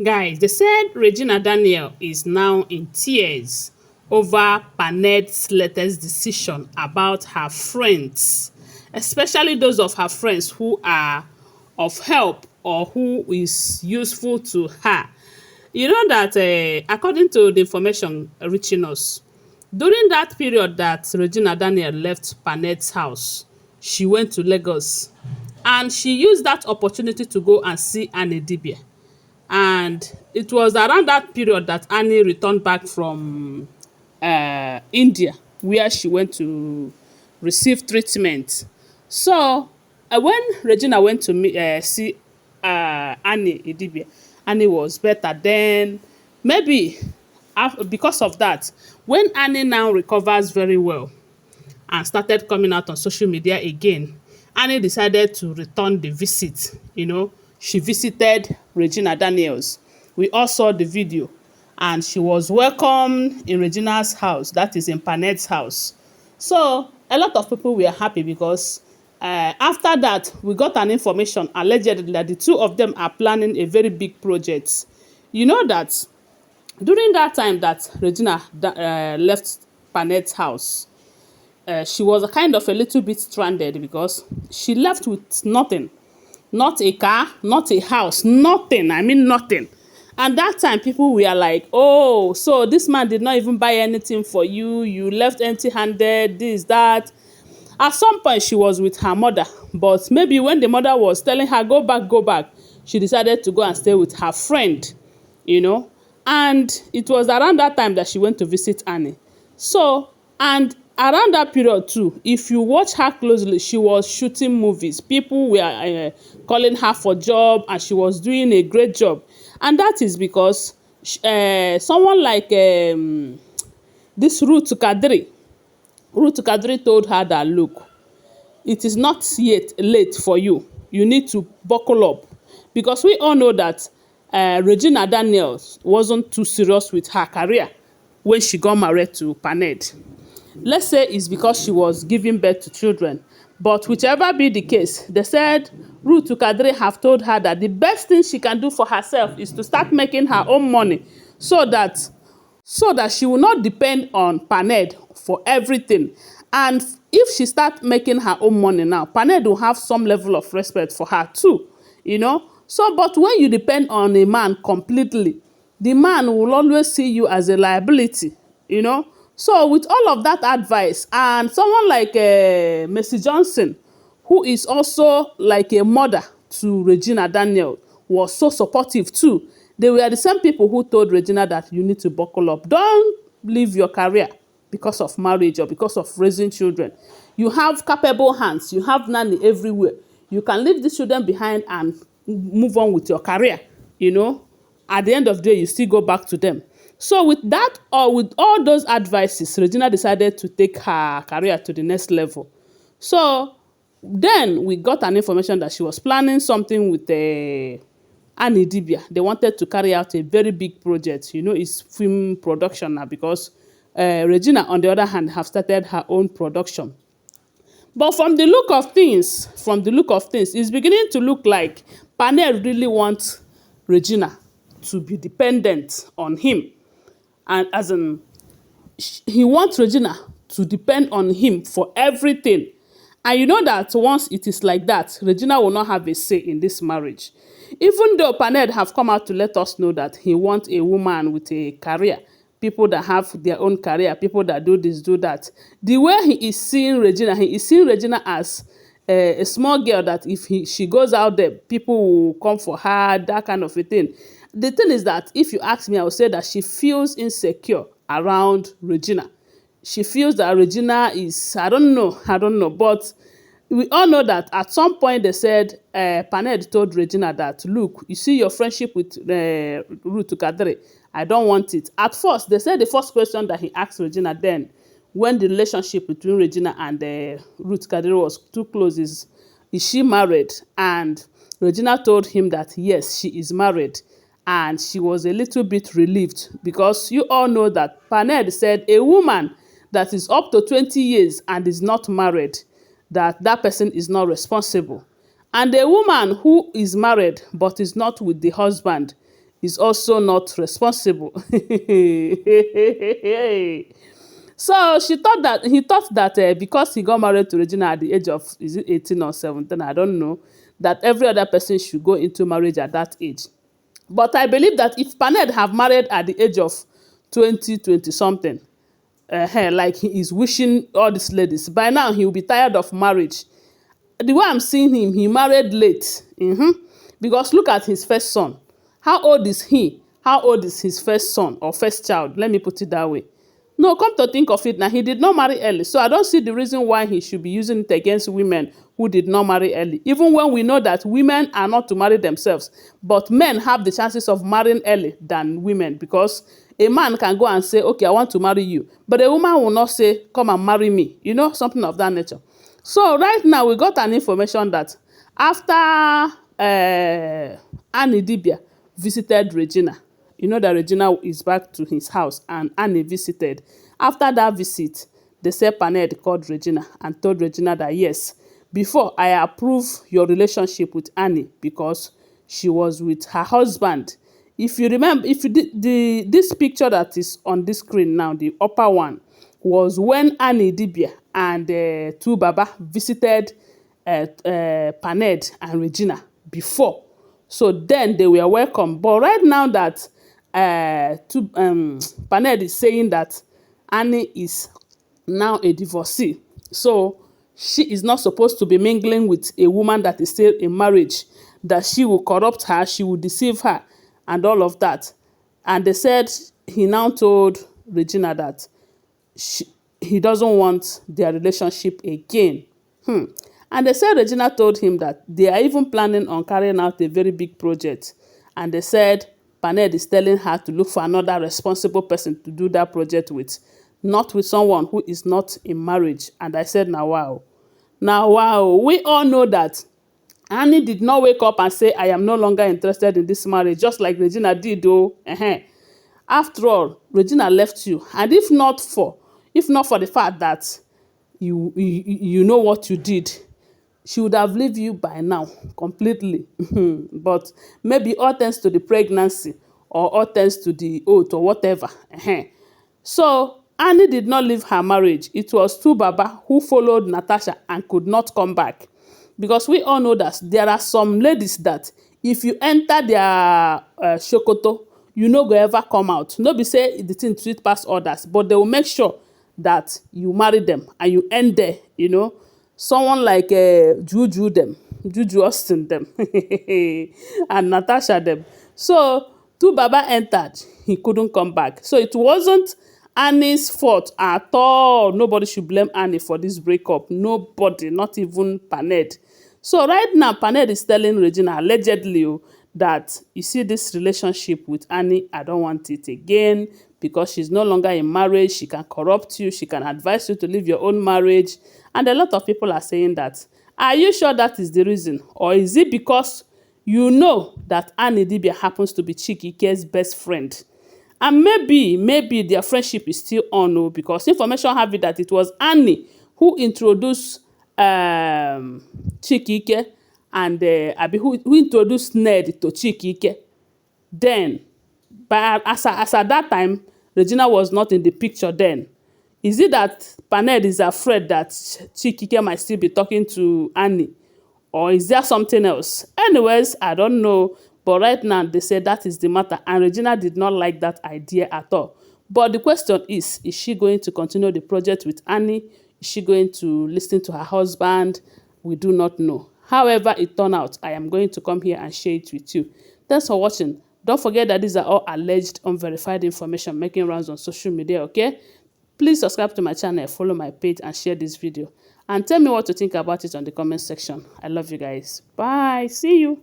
Guys, they said Regina Daniel is now in tears over Panet's latest decision about her friends, especially those of her friends who are of help or who is useful to her. You know that according to the information reaching us, during that period that Regina Daniel left Panet's house, she went to Lagos and she used that opportunity to go and see Idibia. And it was around that period that Annie returned back from India, where she went to receive treatment. So when Regina went to see Annie Idibia, Annie was better. Then maybe because of that, when Annie now recovers very well and started coming out on social media again, Annie decided to return the visit. You know, she visited Regina Daniels. We all saw the video, and she was welcomed in Regina's house, that is in Panet's house. So a lot of people were happy because after that, we got an information allegedly that the two of them are planning a very big project. You know that during that time that Regina left Panet's house, she was a kind of a little bit stranded because she left with nothing. Not a car, not a house, nothing. I mean nothing. And that time people were like, oh, so this man did not even buy anything for you. You left empty-handed, this, that. At some point she was with her mother, but maybe when the mother was telling her, go back, she decided to go and stay with her friend, you know. And it was around that time that she went to visit Annie. So, and around that period too, if you watch her closely, she was shooting movies. People were calling her for job, and she was doing a great job. And that is because someone like this Ruth Kadri told her that, look, it is not yet late for you. You need to buckle up. Because we all know that Regina Daniels wasn't too serious with her career when she got married to Paned. Let's say it's because she was giving birth to children. But whichever be the case, they said Ruth Kadri have told her that the best thing she can do for herself is to start making her own money so that she will not depend on Paned for everything. And if she start making her own money now, Paned will have some level of respect for her too, you know. So, but when you depend on a man completely, the man will always see you as a liability, you know. So, with all of that advice, and someone like Mercy Johnson, who is also like a mother to Regina Daniel, was so supportive too. They were the same people who told Regina that you need to buckle up. Don't leave your career because of marriage or because of raising children. You have capable hands. You have nanny everywhere. You can leave these children behind and move on with your career. You know, at the end of the day, you still go back to them. So with that, or with all those advices, Regina decided to take her career to the next level. So then we got an information that she was planning something with Idibia. They wanted to carry out a very big project. You know, it's film production now because Regina, on the other hand, have started her own production. But from the look of things, it's beginning to look like Panel really wants Regina to be dependent on him. And as in, he wants Regina to depend on him for everything. And you know that once it is like that, Regina will not have a say in this marriage. Even though Paned have come out to let us know that he wants a woman with a career, people that have their own career, people that do this, do that. The way he is seeing Regina, as a small girl that if she goes out there, people will come for her, that kind of a thing. The thing is that if you ask me, I would say that she feels insecure around Regina. She feels that Regina is, I don't know, but we all know that at some point they said, Paned told Regina that, look, you see your friendship with Ruth Kadri, I don't want it. At first, they said the first question that he asked Regina then, when the relationship between Regina and Ruth Kadri was too close, is she married? And Regina told him that, yes, she is married. And she was a little bit relieved because you all know that Paned said a woman that is up to 20 years and is not married, that person is not responsible. And a woman who is married but is not with the husband is also not responsible. So he thought that because he got married to Regina at the age of, is it 18 or 17, I don't know, that every other person should go into marriage at that age. But I believe that if Paned have married at the age of 20 something, like he is wishing all these ladies, by now he will be tired of marriage. The way I'm seeing him, he married late. Because look at his first son. How old is he? How old is his first son or first child? Let me put it that way. No, come to think of it now, he did not marry early. So I don't see the reason why he should be using it against women who did not marry early. Even when we know that women are not to marry themselves. But men have the chances of marrying early than women, because a man can go and say, okay, I want to marry you. But a woman will not say, come and marry me. You know, something of that nature. So right now we got an information that after Idibia visited Regina, you know that Regina is back to his house and Annie visited. After that visit, they said Paned called Regina and told Regina that yes, before I approve your relationship with Annie because she was with her husband. If you remember, if you did this picture that is on this screen now, the upper one, was when Idibia and two Baba visited Paned and Regina before. So then they were welcome. But right now that Paned is saying that Annie is now a divorcee, so she is not supposed to be mingling with a woman that is still in marriage, that she will corrupt her, she will deceive her, and all of that. And they said he now told Regina that he doesn't want their relationship again. And they said Regina told him that they are even planning on carrying out a very big project. And they said Paned is telling her to look for another responsible person to do that project with, not with someone who is not in marriage. And I said, now wow. Now wow, we all know that Annie did not wake up and say, I am no longer interested in this marriage, just like Regina did though. After all, Regina left you. And if not for the fact that you know what you did, she would have left you by now completely. But maybe all thanks to the pregnancy or all thanks to the oath or whatever. So Annie did not leave her marriage. It was two Baba who followed Natasha and could not come back. Because we all know that there are some ladies that if you enter their shokoto, you no go ever come out. No be say the thing sweet pass others, but they will make sure that you marry them and you end there, you know. Someone like Juju Austin them, and Natasha them. So two Baba entered, he couldn't come back. So it wasn't Annie's fault at all. Nobody should blame Annie for this breakup. Nobody, not even Paned. So right now, Paned is telling Regina allegedly that you see this relationship with Annie, I don't want it again because she's no longer in marriage. She can corrupt you. She can advise you to leave your own marriage. And a lot of people are saying that. Are you sure that is the reason? Or is it because you know that Idibia happens to be Chikike's best friend? And maybe their friendship is still on, because information have it that it was Annie who introduced Chikike and Abi who introduced Ned to Chikike. Then, but as at that time, Regina was not in the picture then. Is it that Paned is afraid that Chikike might still be talking to Annie? Or is there something else? Anyways, I don't know. But right now, they say that is the matter. And Regina did not like that idea at all. But the question is she going to continue the project with Annie? Is she going to listen to her husband? We do not know. However it turned out, I am going to come here and share it with you. Thanks for watching. Don't forget that these are all alleged, unverified information making rounds on social media, okay? Please subscribe to my channel, follow my page, and share this video. And tell me what to think about it on the comment section. I love you guys. Bye. See you.